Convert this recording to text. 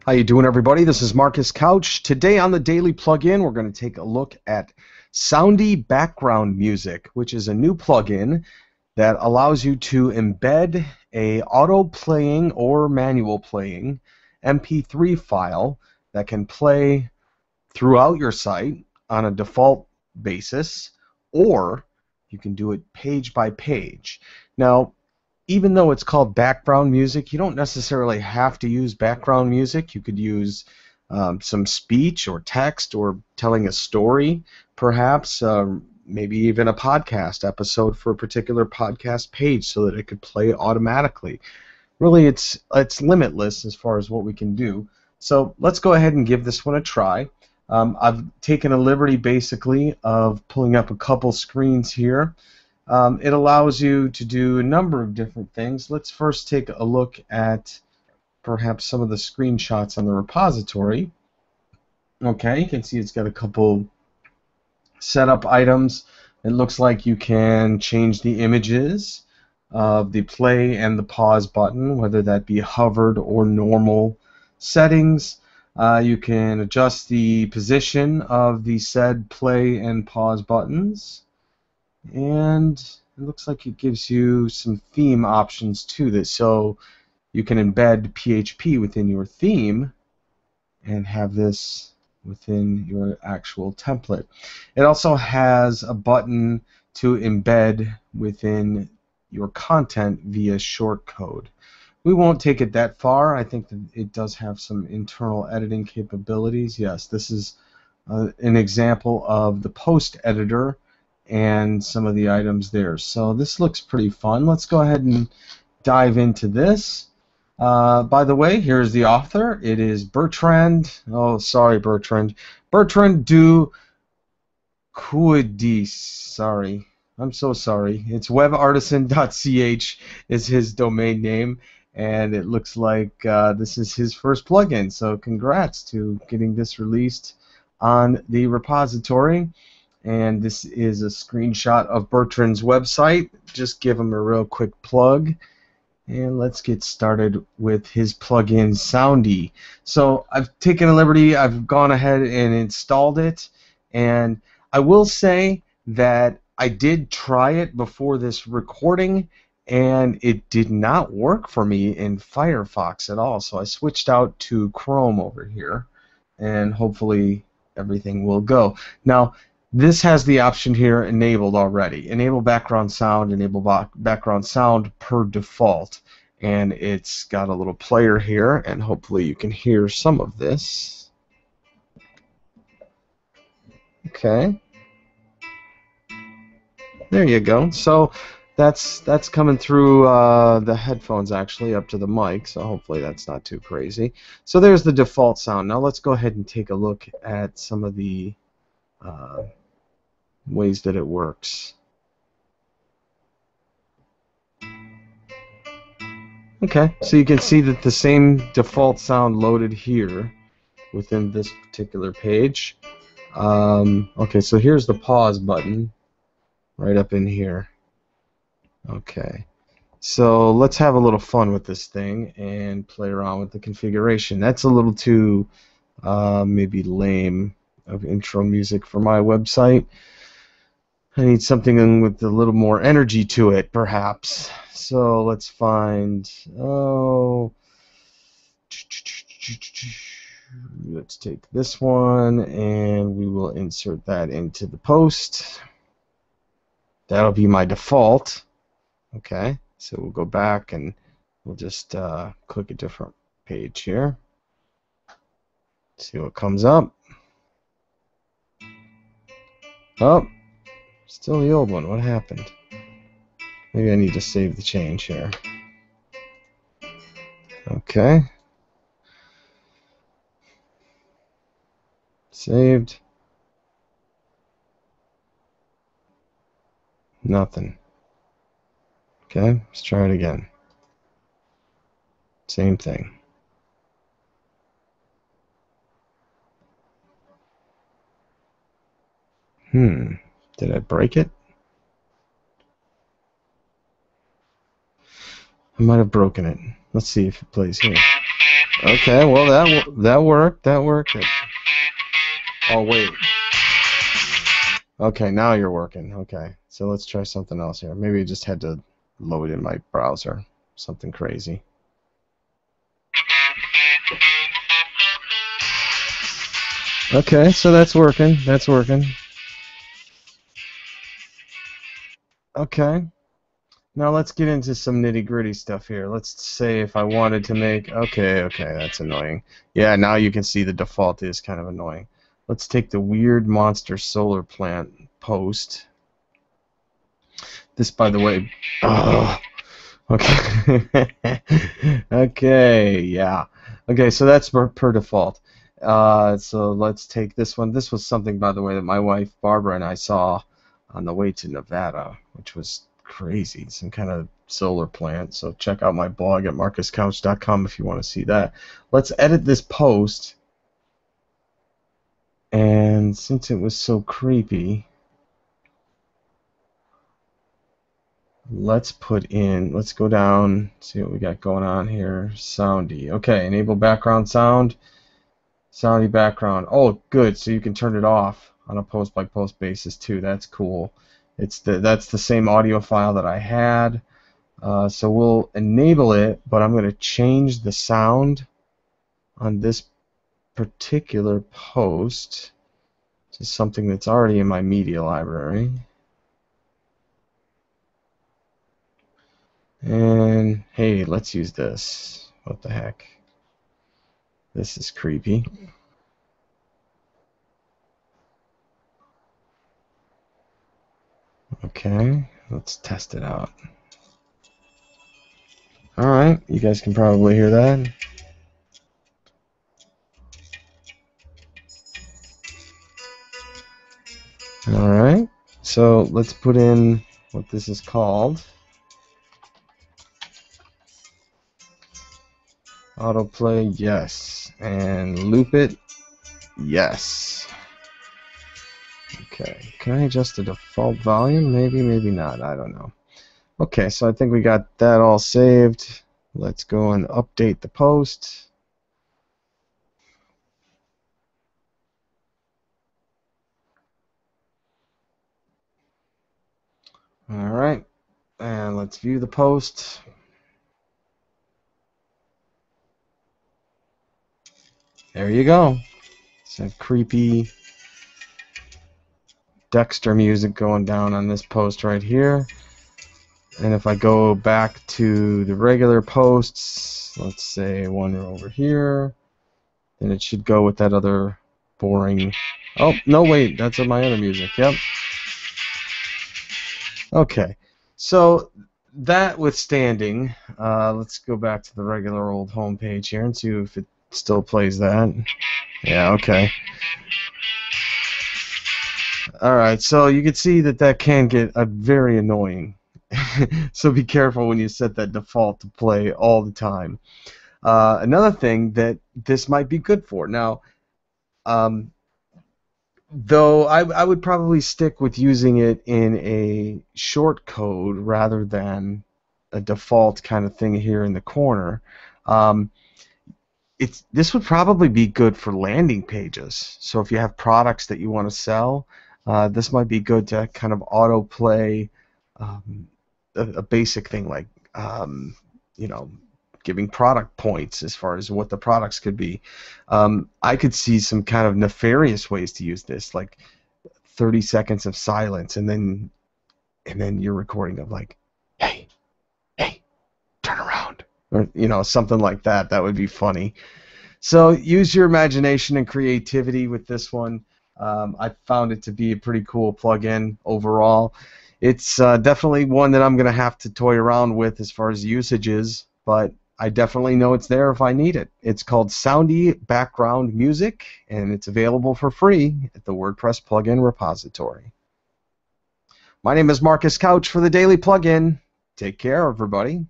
How you doing, everybody? This is Marcus Couch. Today on the Daily Plugin, we're going to take a look at Soundy background music, which is a new plugin that allows you to embed a auto-playing or manual playing MP3 file that can play throughout your site on a default basis, or you can do it page by page. Now, even though it's called background music, you don't necessarily have to use background music. You could use some speech or text or telling a story, perhaps, maybe even a podcast episode for a particular podcast page so that it could play automatically. Really, it's limitless as far as what we can do. So let's go ahead and give this one a try. I've taken a liberty, basically, of pulling up a couple screens here. It allows you to do a number of different things. Let's first take a look at perhaps some of the screenshots on the repository. Okay, you can see it's got a couple setup items. It looks like you can change the images of the play and the pause button, whether that be hovered or normal settings. You can adjust the position of the said play and pause buttons. And it looks like it gives you some theme options to this, so you can embed PHP within your theme and have this within your actual template. It also has a button to embed within your content via shortcode. We won't take it that far. I think that it does have some internal editing capabilities. Yes, this is an example of the post editor and some of the items there. So this looks pretty fun. Let's go ahead and dive into this. By the way, here's the author. It is Bertrand. Oh, sorry, Bertrand. Bertrand du Couedis. Sorry. I'm so sorry. It's webartisan.ch is his domain name, and it looks like this is his first plugin. So congrats to getting this released on the repository. And this is a screenshot of Bertrand's website. Just give him a real quick plug. And let's get started with his plugin, Soundy. So I've taken a liberty. I've gone ahead and installed it. And I will say that I did try it before this recording, and it did not work for me in Firefox at all. So I switched out to Chrome over here, and hopefully everything will go. Now, this has the option here enabled already. Enable background sound, enable background sound per default. And it's got a little player here, and hopefully you can hear some of this. Okay. There you go. So that's coming through the headphones actually up to the mic, so hopefully that's not too crazy. So there's the default sound. Now let's go ahead and take a look at some of the ways that it works. Okay, so you can see that the same default sound loaded here within this particular page. Okay, so here's the pause button right up in here. Okay, so let's have a little fun with this thing and play around with the configuration. That's a little too maybe lame of intro music for my website. I need something with a little more energy to it, perhaps. So let's find, let's take this one and we will insert that into the post. That'll be my default. Okay, so we'll go back and we'll just click a different page here. See what comes up. Oh. Still the old one. What happened? Maybe I need to save the change here. Okay. Saved. Nothing. Okay, let's try it again. Same thing. Did I break it? I might have broken it. Let's see if it plays here. Okay, well that worked. That worked. Oh wait. Okay, now you're working. Okay, so let's try something else here. Maybe I just had to load in my browser. Something crazy. Okay, so that's working. That's working. Okay. Now let's get into some nitty-gritty stuff here. Let's say if I wanted to make... Okay, that's annoying. Yeah, now you can see the default is kind of annoying. Let's take the weird monster solar plant post. This, by the way... Oh, okay. Okay, yeah. Okay, so that's per default. So let's take this one. This was something, by the way, that my wife Barbara and I saw on the way to Nevada, which was crazy. Some kind of solar plant. So check out my blog at marcuscouch.com if you want to see that. Let's edit this post. And since it was so creepy, let's go down, see what we got going on here. Soundy. Okay, enable background sound. Soundy background. Oh, good. So you can turn it off on a post-by-post basis too. That's cool. That's the same audio file that I had. So we'll enable it, but I'm going to change the sound on this particular post to something that's already in my media library. And hey, let's use this. What the heck? This is creepy. Okay, let's test it out. Alright, you guys can probably hear that. Alright, so let's put in what this is called. Autoplay, yes. And loop it, yes. Okay, can I adjust the default volume? Maybe, maybe not, I don't know. Okay, so I think we got that all saved. Let's go and update the post. Alright, and let's view the post. There you go. Some creepy Dexter music going down on this post right here. And if I go back to the regular posts, let's say one over here, then it should go with that other boring... Oh, no, wait, that's my other music, yep. Okay, so that withstanding, let's go back to the regular old home page here and see if it still plays that. Yeah, okay. Alright, so you can see that can get very annoying. So be careful when you set that default to play all the time. Another thing that this might be good for. Now, though I would probably stick with using it in a short code rather than a default kind of thing here in the corner. This would probably be good for landing pages. So if you have products that you want to sell, this might be good to kind of autoplay a basic thing like you know, giving product points as far as what the products could be. I could see some kind of nefarious ways to use this, like 30 seconds of silence, and then you're recording of like, hey, turn around, or something like that. That would be funny. So use your imagination and creativity with this one. I found it to be a pretty cool plugin overall. It's definitely one that I'm going to have to toy around with as far as usages, but I definitely know it's there if I need it. It's called Soundy Background Music, and it's available for free at the WordPress plugin repository. My name is Marcus Couch for the Daily Plugin. Take care, everybody.